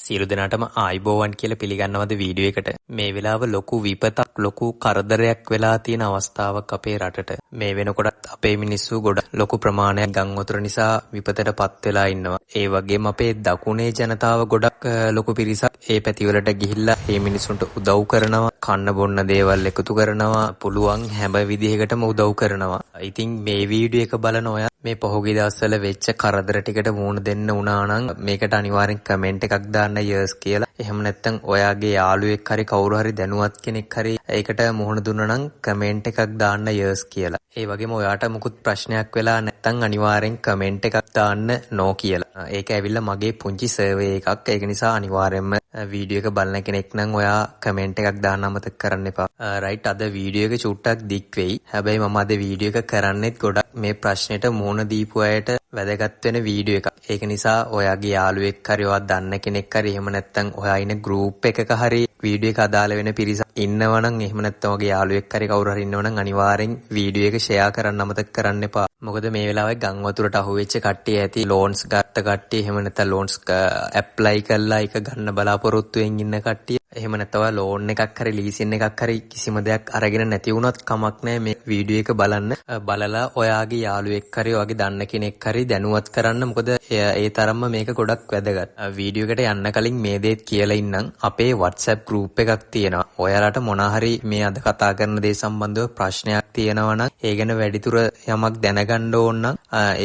සියලු දෙනාටම ආයිබෝවන් කියලා පිළිගන්නවද වීඩියෝ එකට. මේ වෙලාව ලොකු විපතක් ලොකු කරදරයක් වෙලා තියෙන අවස්ථාවක් අපේ රටට. මේ වෙනකොටත් අපේ මිනිස්සු ගොඩක් ලොකු ප්‍රමාණයක් ගම් වතුර නිසා විපතටපත් වෙලා ඉන්නවා. ඒ වගේම අපේ දකුණේ ජනතාව ගොඩක් ලොකු පිරිසක් ඒ පැතිවලට ගිහිල්ලා මේ මිනිස්සුන්ට උදව් කරනවා. කන්න බොන්න දේවල් එකතු කරනවා. පුළුවන් හැම විදිහකටම උදව් කරනවා. ඉතින් මේ වීඩියෝ එක බලන ඔයා මේ පහුගිය දවස්වල වෙච්ච කරදර ටිකට මුහුණ දෙන්න වුණා නම් මේකට අනිවාර්යෙන් කමෙන්ට් එකක් දාන්න යස් කියලා. එහෙම නැත්නම් ඔයාගේ යාළුවෙක් හරි කවුරු හරි දැනුවත් කෙනෙක් හරි ඒකට මුහුණ දුන්නා නම් කමෙන්ට් එකක් දාන්න යස් කියලා. ඒ වගේම ඔයාට මුකුත් ප්‍රශ්නයක් වෙලා නැත්නම් අනිවාර්යෙන් කමෙන්ට් එකක් දාන්න නෝ කියලා. ඒක ඇවිල්ලා මගේ පුංචි සර්වේ එකක්. ඒක නිසා අනිවාර්යෙන්ම වීඩියෝ එක බලන කෙනෙක් නම් ඔයා කමෙන්ට් එකක් දාන්න අමතක කරන්න එපා. රයිට් අද වීඩියෝ එක චුට්ටක් දික් වෙයි. හැබැයි මම අද වීඩියෝ එක කරන්නෙත් ගොඩක් මේ ප්‍රශ්නෙට මුහුණ දීපු අයට වැදගත් වෙන වීඩියෝ එකක්. ඒක නිසා ඔයාගේ යාළුවෙක් හරි ඔයා දන්න කෙනෙක් හරි එහෙම නැත්නම් ඔයා ඉන්න ගෲප් එකක හරි වීඩියෝ එක අදාළ වෙන පිරිසක් ඉන්නවනම් එහෙම නැත්නම් ඔයාගේ යාළුවෙක් හරි කවුරු හරි ඉන්නවනම් අනිවාර්යෙන් වීඩියෝ එක ෂෙයා කරන්න අමතක කරන්න එපා. මොකද මේ වෙලාවේ ගම් වතුරට අහුවෙච්ච කට්ටිය ඇති ලෝන්ස් ගත්ත කට්ටිය එහෙම නැත්නම් ලෝන්ස් ඇප්ලයි කරලා ඒක ගන්න බලාපොරොත්තු වෙමින් ඉන්න කට්ටිය එහෙම නැත්නම් ලෝන් එකක් හරි ලීසින් එකක් හරි කිසිම දෙයක් අරගෙන නැති වුණත් කමක් නැහැ මේ වීඩියෝ එක බලන්න. බලලා ඔයාගේ යාළුවෙක් හරි ඔයාගේ දන්න කෙනෙක් හරි දැනුවත් කරන්න. මොකද ඒ තරම්ම මේක ගොඩක් වැදගත්. වීඩියෝ එකට යන්න කලින් මේ දේත් කියලා ඉන්නම්. අපේ WhatsApp group එකක් තියෙනවා. ඔයාලට මොනා හරි මේ අද කතා කරන දේ සම්බන්ධව ප්‍රශ්නයක් තියෙනවා නම් ඒ ගැන වැඩිදුර යමක් දැනගන්න ඕන නම්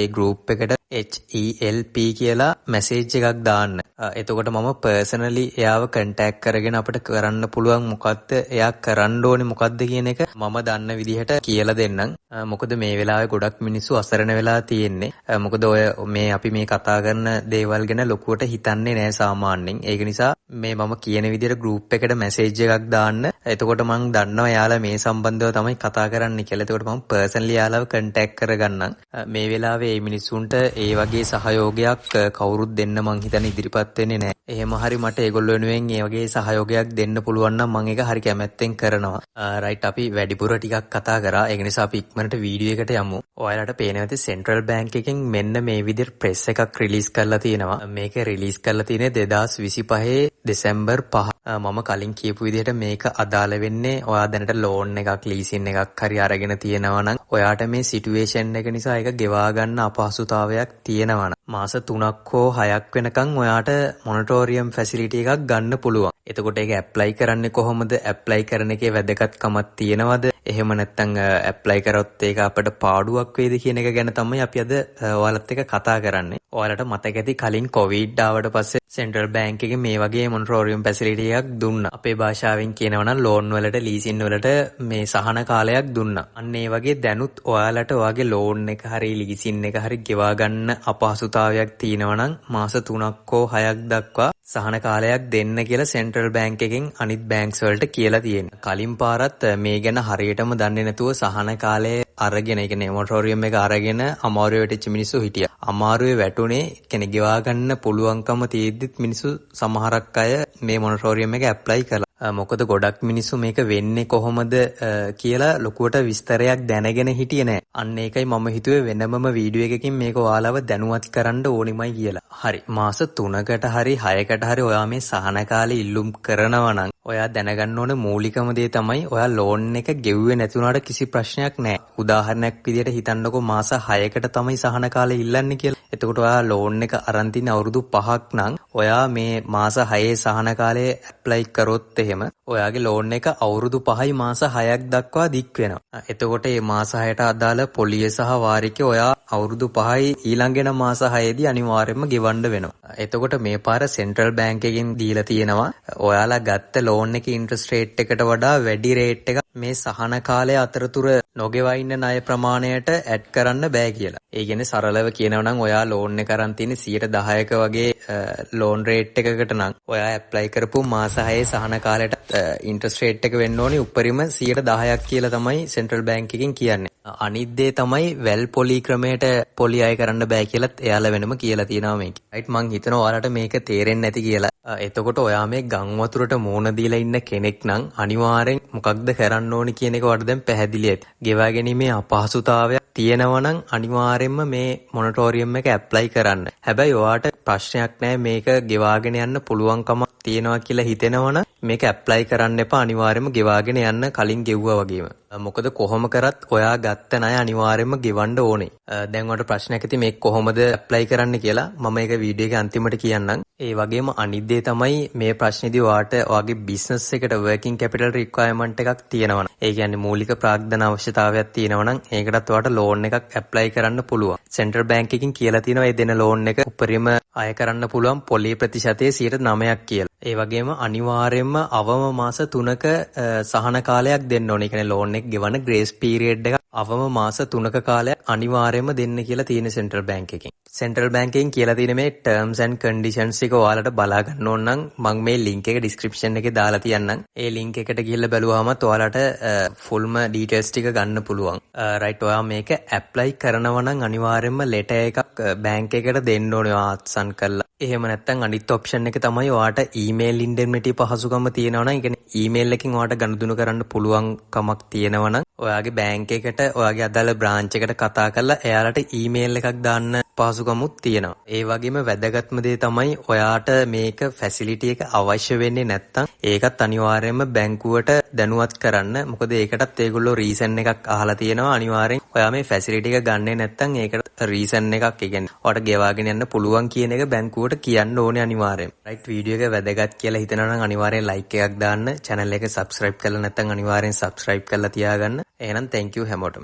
ඒ group එකට HELP කියලා මැසේජ් එකක් දාන්න. එතකොට මම පර්සනලි එයාව කන්ටැක්ට් කරගෙන අපිට කරන්න පුළුවන් මොකද්ද එයා කරන්න ඕනේ මොකද්ද කියන එක මම දන්න විදිහට කියලා දෙන්නම්. මොකද මේ වෙලාවේ ගොඩක් මිනිස්සු අසරණ වෙලා තියෙන්නේ. මොකද ඔය මේ අපි මේ කතා කරන දේවල් ගැන ලොකුවට හිතන්නේ නැහැ සාමාන්‍යයෙන්. ඒක නිසා මේ මම කියන විදිහට group එකට මැසේජ් එකක් දාන්න. එතකොට මම දන්නවා එයාලා මේ සම්බන්ධව තමයි කතා කරන්න කියලා. එතකොට මම පර්සනලි එයාලව කන්ටැක්ට් කරගන්නම්. මේ වෙලාවේ මේ මිනිස්සුන්ට ඒ වගේ සහයෝගයක් කවුරුත් දෙන්න මං හිතන්නේ ඉදිරිපත් වෙන්නේ නැහැ. එහෙම හරි මට ඒගොල්ලෝ වෙනුවෙන් ඒ වගේ සහයෝගයක් දෙන්න පුළුවන් නම් මම ඒක හරි කැමැත්තෙන් කරනවා. රයිට් අපි වැඩිපුර ටිකක් කතා කරා. ඒක නිසා අපි ඉක්මනට වීඩියෝ එකට යමු. ඔයාලට පේනවා ඇති සෙන්ට්‍රල් බැංක් එකෙන් මෙන්න මේ විදිහට ප්‍රෙස් එකක් රිලීස් කරලා තියෙනවා. මේක රිලීස් කරලා තියෙන්නේ 2025 දෙසැම්බර් 5. මම කලින් කියපු විදිහට මේක අදාළ වෙන්නේ ඔයා දැනට ලෝන් එකක් ලීසින් එකක් හරි අරගෙන තියෙනවා නම් ඔයාට මේ සිටුේෂන් එක නිසා ඒක ගෙවා ගන්න අපහසුතාවයක් තියෙනවා නම් මාස 3ක් හෝ 6ක් වෙනකන් ඔයාට මොනටෝරියම් ෆැසිලිටි එකක් ගන්න පුළුවන්. එතකොට ඒක ඇප්ලයි කරන්නේ කොහොමද? ඇප්ලයි කරන එකේ වැදගත්කමක් තියෙනවද? එහෙම නැත්නම් ඇප්ලයි කරොත් ඒක අපිට පාඩුවක් වේද කියන එක ගැන තමයි අපි අද ඔයාලත් එක්ක කතා කරන්නේ. ඔයාලට මතක ඇති කලින් කොවිඩ් ආවට පස්සේ සෙන්ට්‍රල් බැංක් එකේ මේ වගේ මොනටෝරියම් ෆැසිලිටි එකක් දුන්නා. අපේ භාෂාවෙන් කියනවා නම් ලෝන් වලට ලීසින් වලට මේ සහන කාලයක් දුන්නා. අන්න ඒ වගේ දැනුත් ඔයාලට ඔයාගේ ලෝන් එක හරි ලීසින් එක හරි ගෙවා ගන්න අපහසුතාවයක් තියෙනවා නම් මාස 3ක් හෝ 6ක් දක්වා සහන කාලයක් දෙන්න කියලා සෙන්ට්‍රල් බැංක් එකෙන් අනිත් බැංක්ස් වලට කියලා තියෙනවා. කලින් පාරත් මේ ගැන හරියටම දන්නේ නැතුව සහන කාලය අරගෙන ඒ කියන්නේ මොටෝරියම් එක අරගෙන අමාරුවේ වැටිච්ච මිනිස්සු හිටියා. අමාරුවේ වැටුනේ කියන්නේ ගෙවා ගන්න පුළුවන්කම තියෙද්දිත් මිනිස්සු සමහරක් අය මේ මොටෝරියම් එක ඇප්ලයි කළා. මොකද ගොඩක් මිනිස්සු මේක වෙන්නේ කොහොමද කියලා ලොකුවට විස්තරයක් දැනගෙන හිටියේ නැහැ. අන්න ඒකයි මම හිතුවේ වෙනමම වීඩියෝ එකකින් මේක ඔයාලව දැනුවත් කරන්න ඕනිමයි කියලා. හරි මාස 3කට හරි 6කට හරි ඔයා මේ සහන කාලේ ඉල්ලුම් කරනවා නම් ඔයා දැනගන්න ඕන මූලිකම දේ තමයි ඔයා ලෝන් එක ගෙව්වේ නැති වුණාට කිසි ප්‍රශ්නයක් නැහැ. උදාහරණයක් විදිහට හිතන්නකෝ මාස 6කට තමයි සහන කාලේ ඉල්ලන්නේ කියලා. එතකොට ඔයා ලෝන් එක අරන් තින්නේ අවුරුදු 5ක් නම් ඔයා මේ මාස 6 සහන කාලේ ඇප්ලයි කරොත් එහෙම ඔයාගේ ලෝන් එක අවුරුදු 5යි මාස 6ක් දක්වා දික් වෙනවා. එතකොට මේ මාස 6ට අදාළ පොලිය සහ වාරිකේ ඔයා අවුරුදු 5යි ඊළඟෙන මාස 6ේදී අනිවාර්යයෙන්ම ගෙවන්න වෙනවා. එතකොට මේ පාර සෙන්ට්‍රල් බැංක් එකෙන් දීලා තියෙනවා ඔයාලා ගත්ත ලෝන් එකේ ඉන්ට්‍රස්ට් රේට් එකට වඩා වැඩි රේට් එකක් මේ සහන කාලය අතරතුර නොගෙවා ඉන්න ණය ප්‍රමාණයට ඇඩ් කරන්න බෑ කියලා. ඒ කියන්නේ සරලව කියනවා නම් ඔයා ලෝන් එක අරන් තියෙන්නේ 10%ක වගේ ලෝන් රේට් එකකට නම් ඔයා ඇප්ලයි කරපු මාස 6 සහන කාලයට ඉන්ට්‍රස්ට් රේට් එක වෙන්න ඕනේ උඩරිම 10% කියලා තමයි සෙන්ට්‍රල් බැංක් එකෙන් කියන්නේ. අනිත් දේ තමයි වැල් පොලි ක්‍රමයට පොලි අය කරන්න බෑ කියලාත් එයාලා වෙනම කියලා තියෙනවා මේක. රයිට් මං හිතනවා ඔයාලට මේක තේරෙන්නේ නැති කියලා. එතකොට ඔයා මේ ගම් වතුරට මූණ දීලා ඉන්න කෙනෙක් නම් අනිවාර්යෙන් මොකක්ද කරන්න ඕනි කියන එක වට දැන් පැහැදිලි ඇති. ගෙවා ගැනීමේ අපහසුතාවයක් තියෙනවා නම් අනිවාර්යයෙන්ම මේ මොනටෝරියම් එක ඇප්ලයි කරන්න. හැබැයි ඔයාට ප්‍රශ්නයක් නැහැ මේක ගෙවාගෙන යන්න පුළුවන්කම තියෙනවා කියලා හිතෙනවනම් මේක ඇප්ලයි කරන්න එපා. අනිවාර්යයෙන්ම ගෙවාගෙන යන්න කලින් ගෙව්වා වගේම. මොකද කොහොම කරත් ඔයා ගත්ත ණය අනිවාර්යයෙන්ම ගෙවන්න ඕනේ. දැන් ඔයාලට ප්‍රශ්නයක් ඇති මේක කොහොමද ඇප්ලයි කරන්න කියලා මම ඒක වීඩියෝ එකේ අන්තිමට කියන්නම්. ඒ වගේම අනිත් දේ තමයි මේ ප්‍රශ්නේදී ඔයාට ඔයාගේ බිස්නස් එකට වර්කින් කැපිටල් රික්වයර්මන්ට් එකක් තියෙනවා. ඒ කියන්නේ මූලික ප්‍රාග්ධන අවශ්‍යතාවයක් තියෙනවා නම් ඒකටත් ඔයාට ලෝන් එකක් ඇප්ලයි කරන්න පුළුවන්. සෙන්ට්‍රල් බැංක් එකකින් කියලා තියෙනවා මේ දෙන ලෝන් එක උපරිම අය කරන්න පුළුවන් පොලී ප්‍රතිශතයේ 9% කියලා. ඒ වගේම අනිවාර්යයෙන්ම අවම මාස 3ක සහන කාලයක් දෙන්න ඕනේ. ඒ කියන්නේ ලෝන් එක ගෙවන ග්‍රේස් පීරියඩ් එක අවම මාස 3ක කාලයක් අනිවාර්යයෙන්ම දෙන්න කියලා තියෙන සෙන්ට්‍රල් බැංක් එකෙන්. සෙන්ට්‍රල් බැංක් එකෙන් කියලා තියෙන මේ ටර්ම්ස් ඇන්ඩ් කන්ඩිෂන්ස් එක ඔයාලට බලා ගන්න ඕන නම් මම මේ ලින්ක් එක ඩිස්ක්‍රිප්ෂන් එකේ දාලා තියන්නම්. ඒ ලින්ක් එකට ගිහිල්ලා බලුවාම ඔයාලට ෆුල්ම ඩීටේල්ස් ටික ගන්න පුළුවන්. රයිට් ඔයා මේක ඇප්ලයි කරනවා නම් අනිවාර්යයෙන්ම ලෙටර් එකක් බැංක් එකට දෙන්න ඕනේ ඔයා අත්සන් කරලා. එහෙම නැත්නම් අනිත් ඔප්ෂන් එක තමයි ඔයාට ඊමේල් ඉන්ඩෙම්නිටි පහසුකම තියෙනවා නම් ඒ කියන්නේ ඊමේල් එකකින් ඔයාට ගනුදෙනු කරන්න පුළුවන් කමක් තියෙනවා නම් ඔයාගේ බැංක් එකට ඔයාගේ අදාළ බ්‍රාන්ච් එකට කතා කරලා එයාලට ඊමේල් එකක් දාන්න පහසුකමුත් තියෙනවා. ඒ වගේම වැදගත්ම දේ තමයි ඔයාට මේක ෆැසිලිටි එක අවශ්‍ය වෙන්නේ නැත්නම් ඒකත් අනිවාර්යයෙන්ම බැංකුවට දැනුවත් කරන්න. මොකද ඒකටත් ඒගොල්ලෝ රීසන් එකක් අහලා තියෙනවා. අනිවාර්යෙන් ඔයා මේ ෆැසිලිටි එක ගන්නෙ නැත්නම් ඒකට රීසන් එකක් ඒ කියන්නේ ඔයාට ගෙවාගෙන යන්න පුළුවන් කියන එක බැංකුවට කියන්න ඕනේ අනිවාර්යෙන්. රයිට් වීඩියෝ එක වැදගත් කියලා හිතනවා නම් අනිවාර්යෙන් ලයික් එකක් දාන්න. channel එක subscribe කරලා නැත්නම් අනිවාර්යෙන් subscribe කරලා තියාගන්න. එහෙනම් thank you හැමෝටම.